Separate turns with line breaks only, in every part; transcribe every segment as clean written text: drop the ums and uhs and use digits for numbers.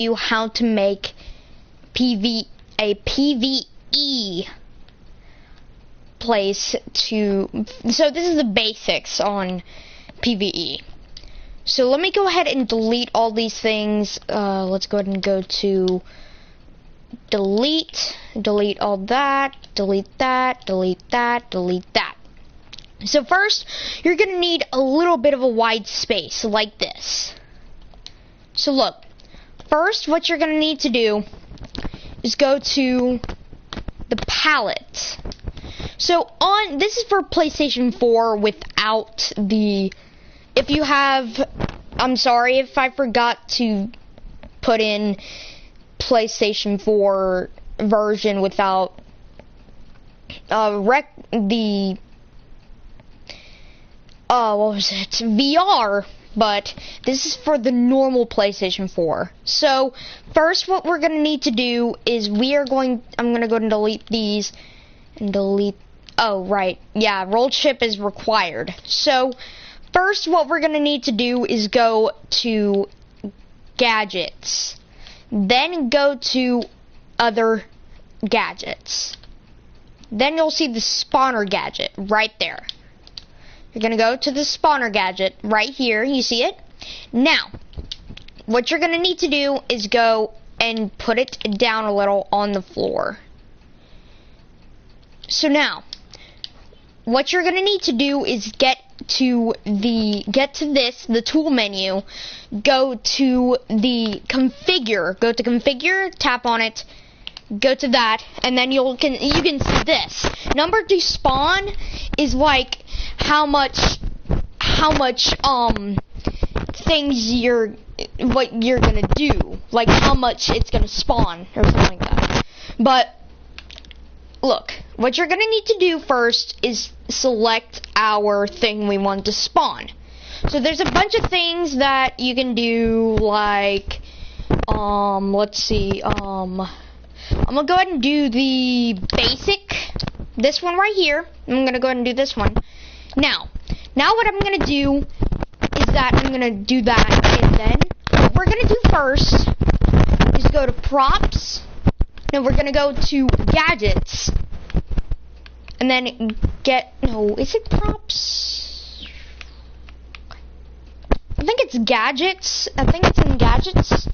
you how to make a PvE place to, so this is the basics on PvE. So let me go ahead and delete all these things. Let's go ahead and go to delete all that, delete that, delete that, delete that. So first, you're gonna need a little bit of a wide space like this. So look, first what you're gonna need to do is go to the palette. So this is for PlayStation 4 without the, if you have, I'm sorry if I forgot to put in PlayStation 4 version without what was it, VR, but this is for the normal PlayStation 4. So first what we're gonna need to do is I'm gonna go and delete these and delete, oh right, yeah, roll chip is required. So first what we're gonna need to do is go to gadgets, then go to other gadgets, then you'll see the spawner gadget right there. You're gonna go to the spawner gadget right here, you see it? Now, what you're gonna need to do is go and put it down a little on the floor. So now, what you're gonna need to do is get to the tool menu, go to the configure, tap on it, go to that, and then you can see this. Number to spawn is like how much things what you're gonna do, like how much it's gonna spawn or something like that. But look, what you're gonna need to do first is select our thing we want to spawn. So there's a bunch of things that you can do, like let's see, I'm gonna go ahead and do the basic, this one right here. I'm gonna go ahead and do this one. Now what I'm gonna do is that I'm gonna do that, and then what we're gonna do first is go to props. Now we're gonna go to gadgets, and then is it props? I think it's gadgets. I think it's in gadgets.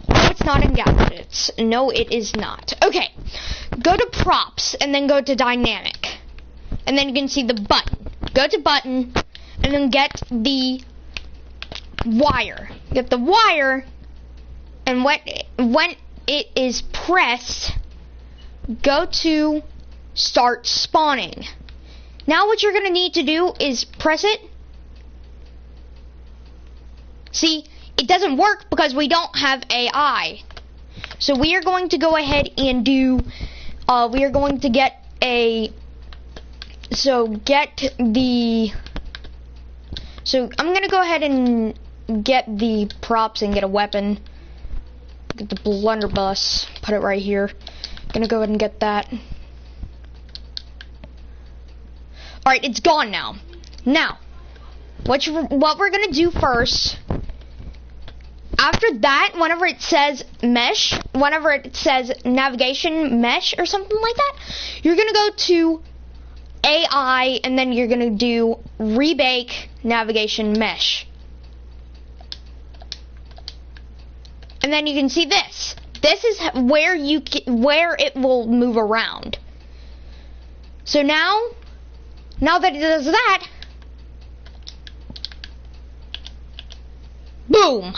No, it's not in gadgets. No, it is not. Okay, go to props, and then go to dynamic, and then you can see the button. Go to button, and then get the wire. Get the wire, and when it is pressed, go to start spawning. Now what you're gonna need to do is press it. See, it doesn't work because we don't have AI. So we are going to go ahead and do, we are going to get so I'm gonna go ahead and get the props and get a weapon. Get the blunderbuss, put it right here. Gonna go ahead and get that. Alright, it's gone now. Now, what we're gonna do first, after that, whenever it says mesh, whenever it says navigation mesh or something like that, you're gonna go to AI, and then you're gonna do rebake navigation mesh. And then you can see this. This is where where it will move around. So now that it does that, boom,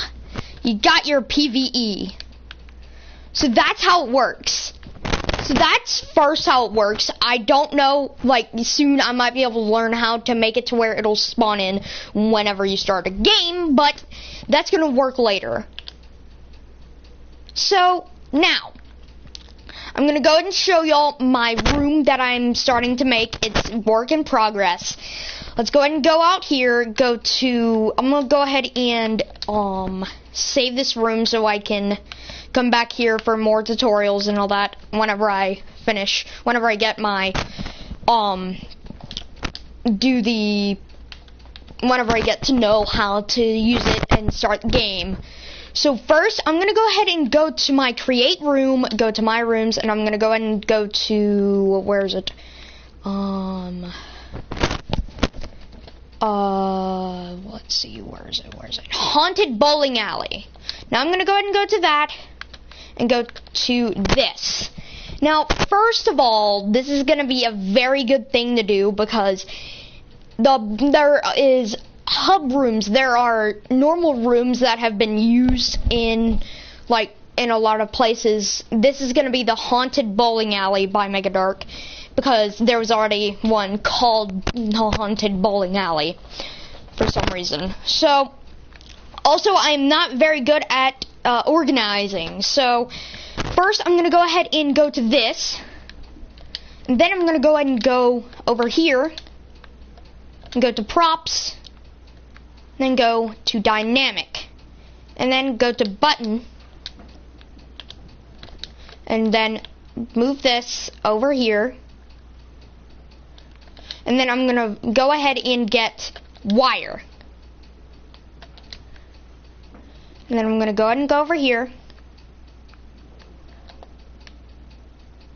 you got your PvE. So that's how it works. So that's first how it works. I don't know, like, soon I might be able to learn how to make it to where it'll spawn in whenever you start a game, but that's gonna work later. So now I'm gonna go ahead and show y'all my room that I'm starting to make. It's work in progress. Let's go ahead and go out here, I'm gonna go ahead and save this room so I can come back here for more tutorials and all that whenever I get my whenever I get to know how to use it and start the game. So first, I'm going to go ahead and go to my create room, go to my rooms, and I'm going to go ahead and go to, where is it? Let's see, where is it? Haunted bowling alley. Now I'm going to go ahead and go to that, and go to this. Now, first of all, this is going to be a very good thing to do, because there is hub rooms. There are normal rooms that have been used in a lot of places. This is going to be the Haunted Bowling Alley by Mega Dark, because there was already one called the Haunted Bowling Alley for some reason. So, also, I'm not very good at organizing. So, first, I'm going to go ahead and go to this. And then I'm going to go ahead and go over here. And go to props. Then go to dynamic. And then go to button. And then move this over here. And then I'm going to go ahead and get wire. And then I'm going to go ahead and go over here.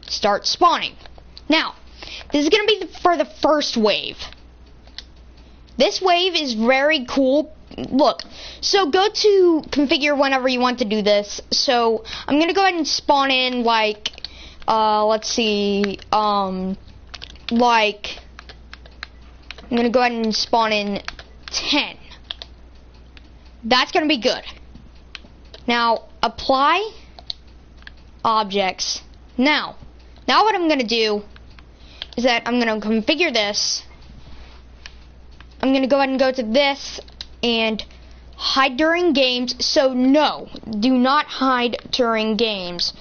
Start spawning. Now, this is going to be for the first wave. This wave is very cool. Look, so go to configure whenever you want to do this. So I'm going to go ahead and spawn in let's see, I'm going to go ahead and spawn in 10. That's going to be good. Now, apply objects. Now what I'm going to do is that I'm going to configure this. I'm going to go ahead and go to this and hide during games. So no, do not hide during games.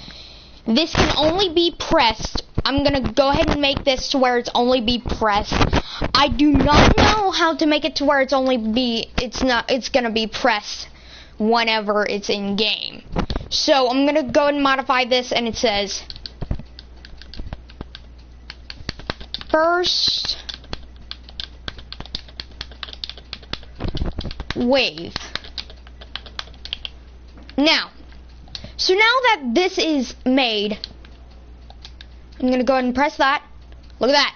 This can only be pressed. I'm going to go ahead and make this to where it's only be pressed. I do not know how to make it to where it's going to be pressed whenever it's in game. So I'm going to go and modify this, and it says first wave. Now, so now that this is made, I'm going to go ahead and press that. Look at that.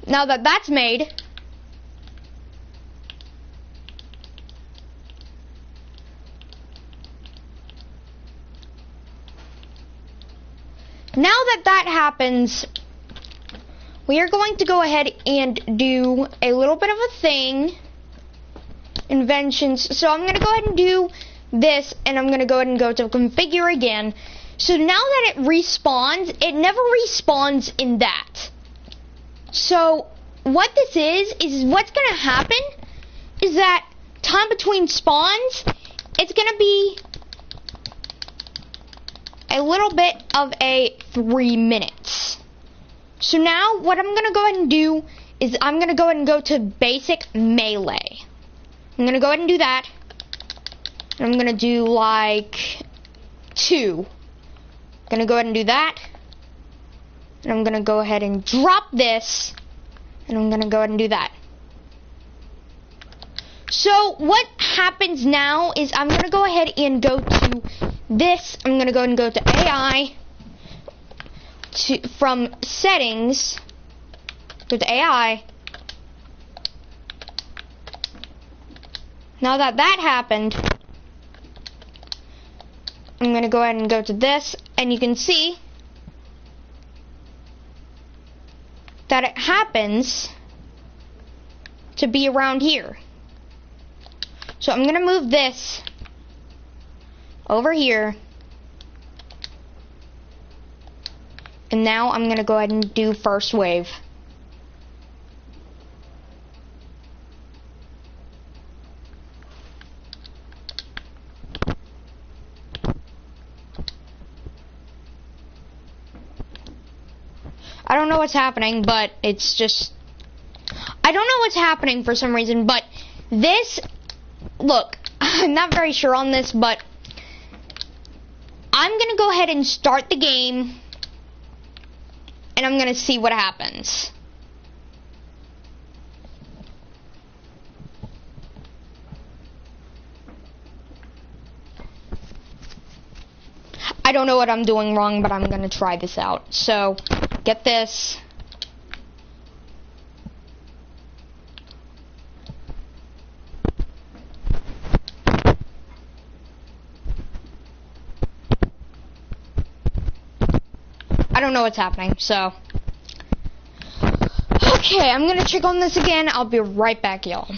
Now that that's made, now that happens, we are going to go ahead and do a little bit of a thing. Inventions. So I'm going to go ahead and do this, and I'm going to go ahead and go to configure again. So now that it respawns, it never respawns in that. So what this is what's going to happen is that time between spawns, it's going to be a little bit of a 3 minutes. So now what I'm going to go ahead and do is I'm going to go ahead and go to basic melee. I'm going to go ahead and do that. And I'm going to do like 2. I'm going to go ahead and do that. And I'm going to go ahead and drop this. And I'm going to go ahead and do that. So what happens now is I'm going to go ahead and go to this. I'm going to go ahead and go to AI. From settings, go to AI. Now that happened, I'm going to go ahead and go to this, and you can see that it happens to be around here. So I'm going to move this over here. And now I'm going to go ahead and do first wave. I don't know what's happening, but it's just... I don't know what's happening for some reason, but this... Look, I'm not very sure on this, but I'm going to go ahead and start the game. And I'm going to see what happens. don't know what I'm doing wrong, but I'm gonna try this out. So, get this. I don't know what's happening, so. Okay, I'm gonna check on this again. I'll be right back, y'all.